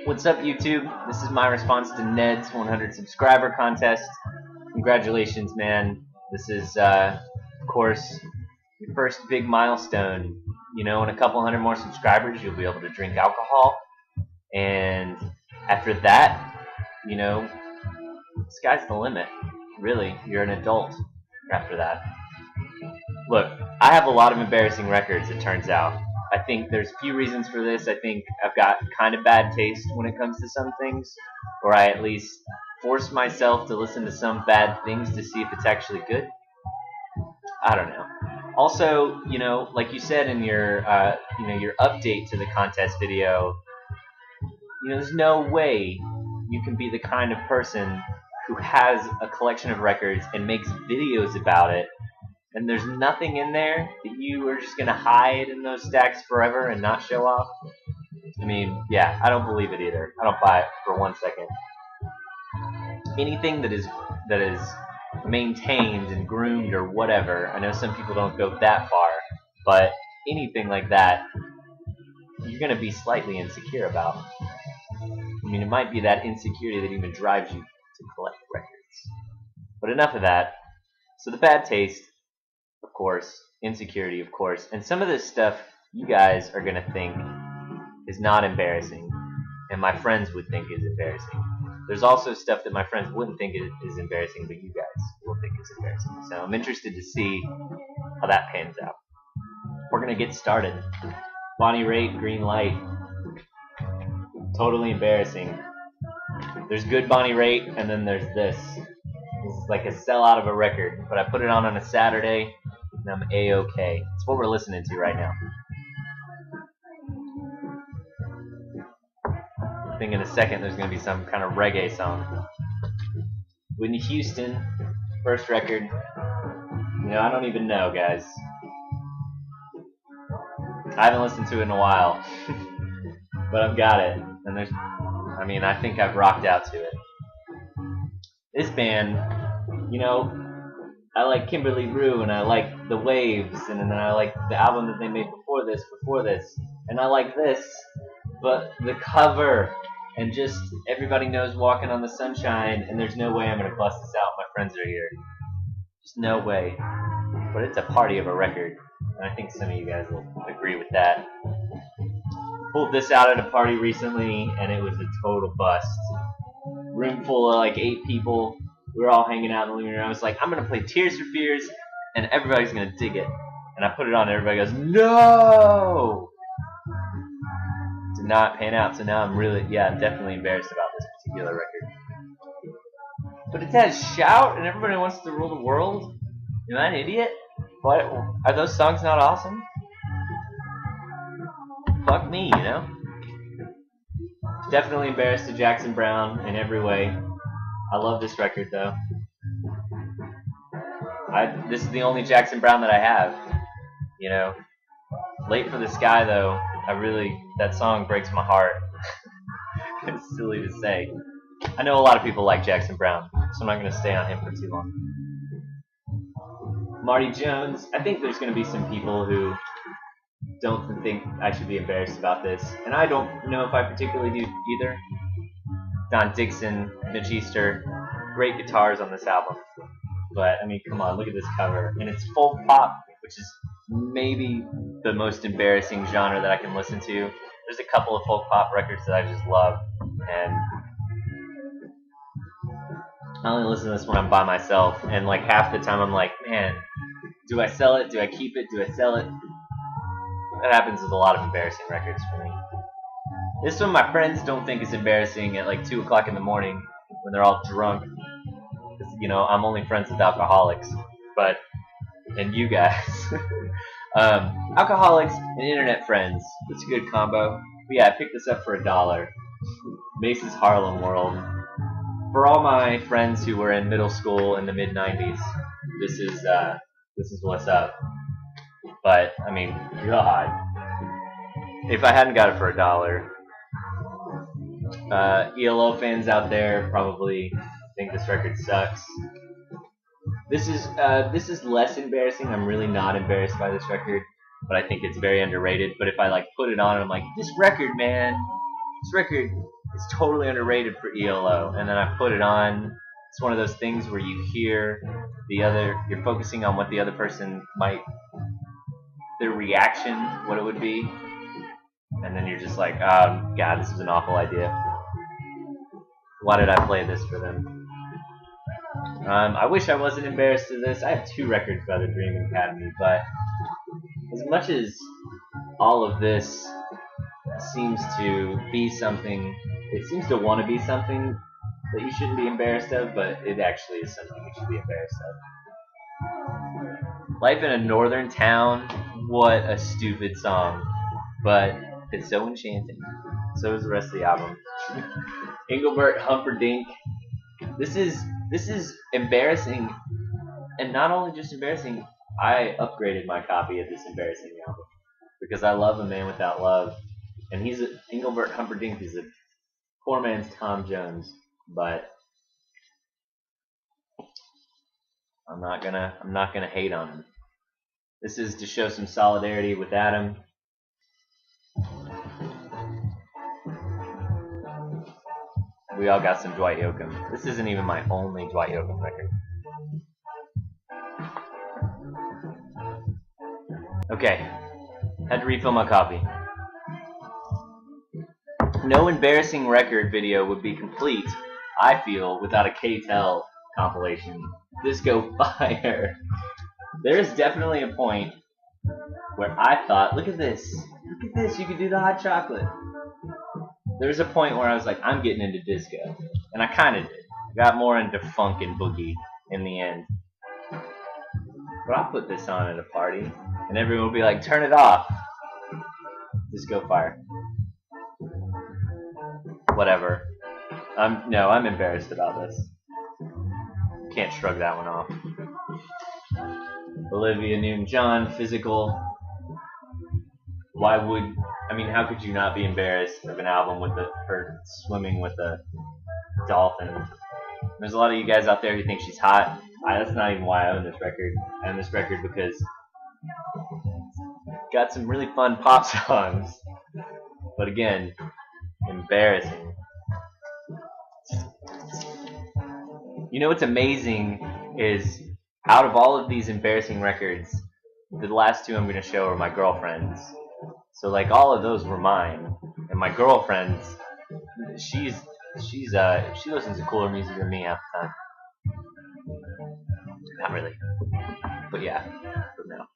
What's up, YouTube? This is my response to Ned's 100 subscriber contest. Congratulations, man. This is, of course, your first big milestone. You know, in a couple hundred more subscribers, you'll be able to drink alcohol. And after that, you know, sky's the limit. Really, you're an adult after that. Look, I have a lot of embarrassing records, it turns out. I think there's a few reasons for this. I think I've got kind of bad taste when it comes to some things, or I at least force myself to listen to some bad things to see if it's actually good. I don't know. Also, you know, like you said in your, your update to the contest video, you know, there's no way you can be the kind of person who has a collection of records and makes videos about it, and there's nothing in there that you are just going to hide in those stacks forever and not show off. I mean, yeah, I don't believe it either. I don't buy it for 1 second. Anything that is maintained and groomed or whatever, I know some people don't go that far, but anything like that, you're going to be slightly insecure about. I mean, it might be that insecurity that even drives you to collect records. But enough of that. So the bad taste, of course, insecurity, of course, and some of this stuff you guys are going to think is not embarrassing, and my friends would think is embarrassing. There's also stuff that my friends wouldn't think is embarrassing, but you guys will think is embarrassing. So I'm interested to see how that pans out. We're going to get started. Bonnie Raitt, Green Light. Totally embarrassing. There's good Bonnie Raitt, and then there's this. This is like a sellout of a record, but I put it on a Saturday, and I'm A-okay. It's what we're listening to right now. I think in a second there's going to be some kind of reggae song. Whitney Houston, first record. You know, I don't even know, guys. I haven't listened to it in a while, but I've got it. And I think I've rocked out to it. This band, you know, I like Kimberly Rue, and I like The Waves, and then I like the album that they made before this, and I like this, but the cover, and just everybody knows Walking on the Sunshine, and there's no way I'm going to bust this out. My friends are here. Just no way. But it's a party of a record, and I think some of you guys will agree with that. Pulled this out at a party recently, and it was a total bust. Room full of like 8 people. We were all hanging out in the living room. I was like, I'm going to play Tears for Fears, and everybody's going to dig it. And I put it on, and everybody goes, no! Did not pan out, so now I'm definitely embarrassed about this particular record. But it says Shout, and everybody wants to rule the world? Am I an idiot? What? Are those songs not awesome? Fuck me, you know? Definitely embarrassed to Jackson Browne in every way. I love this record, though. This is the only Jackson Browne that I have. You know, Late for the Sky, though, that song breaks my heart. It's silly to say. I know a lot of people like Jackson Browne, so I'm not going to stay on him for too long. Marty Jones, I think there's going to be some people who don't think I should be embarrassed about this, and I don't know if I particularly do either. Don Dixon, Mitch Easter, great guitars on this album, but I mean, come on, look at this cover, and it's folk pop, which is maybe the most embarrassing genre that I can listen to. There's a couple of folk pop records that I just love, and I only listen to this when I'm by myself, and like half the time I'm like, man, do I sell it? Do I keep it? Do I sell it? That happens with a lot of embarrassing records for me. This one my friends don't think is embarrassing at like 2 o'clock in the morning when they're all drunk. Because, you know, I'm only friends with alcoholics. And you guys. Alcoholics and internet friends. That's a good combo. But yeah, I picked this up for $1. Mace's Harlem World. For all my friends who were in middle school in the mid-90s, this is what's up. But, I mean, God. If I hadn't got it for $1, ELO fans out there probably think this record sucks. This is less embarrassing. I'm really not embarrassed by this record, but I think it's very underrated. But if I like put it on and I'm like, this record, man, this record, It's totally underrated for ELO. And then I put it on. It's one of those things where you hear you're focusing on what the other person their reaction, what it would be. And then you're just like, God, this is an awful idea. Why did I play this for them? I wish I wasn't embarrassed of this. I have 2 records by the Dream Academy, but as much as all of this seems to be something, it seems to want to be something that you shouldn't be embarrassed of, but it actually is something you should be embarrassed of. Life in a Northern Town, what a stupid song, but it's so enchanting. So is the rest of the album. Engelbert Humperdinck. This is embarrassing, and not only just embarrassing, I upgraded my copy of this embarrassing album because I love A Man Without Love, and Engelbert Humperdinck is a poor man's Tom Jones, but I'm not gonna hate on him. This is to show some solidarity with Adam. We all got some Dwight Yoakam. This isn't even my only Dwight Yoakam record. Okay, had to refill my coffee. No embarrassing record video would be complete, I feel, without a K-Tel compilation. Disco Fire. There's definitely a point where I thought, look at this, you could do the hot chocolate. There's a point where I was like, I'm getting into disco. And I kind of did. Got more into funk and boogie in the end. But I'll put this on at a party, and everyone will be like, turn it off. Disco Fire. Whatever. I'm embarrassed about this. Can't shrug that one off. Olivia Newton-John, Physical. How could you not be embarrassed of an album with her swimming with a dolphin? There's a lot of you guys out there who think she's hot. That's not even why I own this record. I own this record because it's got some really fun pop songs. But again, embarrassing. You know what's amazing is out of all of these embarrassing records, the last 2 I'm going to show are my girlfriend's. So like all of those were mine, and my girlfriend's, she listens to cooler music than me half the time. Not really, but yeah, for now.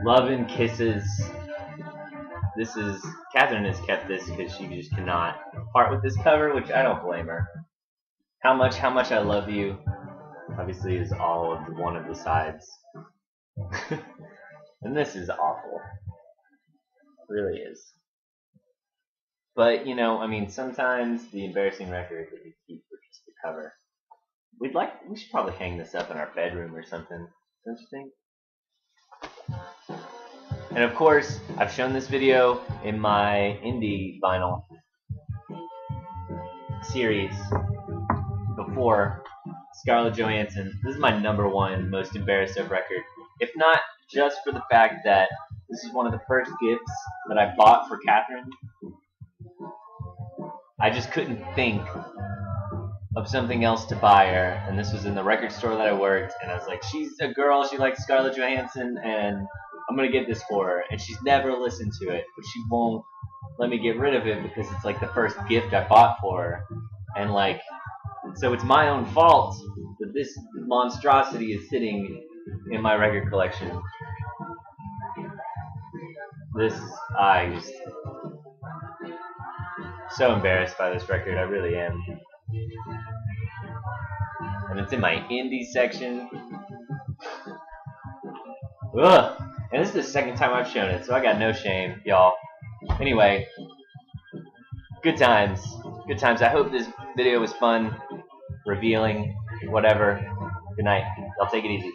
Love and Kisses. Catherine has kept this because she just cannot part with this cover, which I don't blame her. How much I love you, obviously, is all of one of the sides. And this is awful. It really is. But, sometimes the embarrassing record that we keep for just the cover. We should probably hang this up in our bedroom or something. Don't you think? And of course, I've shown this video in my indie vinyl series before. Scarlett Johansson. This is my #1 most embarrassed of record. If not just for the fact that this is one of the first gifts that I bought for Catherine. I just couldn't think of something else to buy her, and this was in the record store that I worked, and I was like, she's a girl, she likes Scarlett Johansson, and I'm gonna get this for her. And she's never listened to it, but she won't let me get rid of it because it's like the first gift I bought for her. And so it's my own fault that this monstrosity is sitting in my record collection. So embarrassed by this record, I really am. And it's in my indie section. Ugh! And this is the second time I've shown it, so I got no shame, y'all. Anyway, good times. Good times. I hope this video was fun, revealing, whatever. Good night. Y'all take it easy.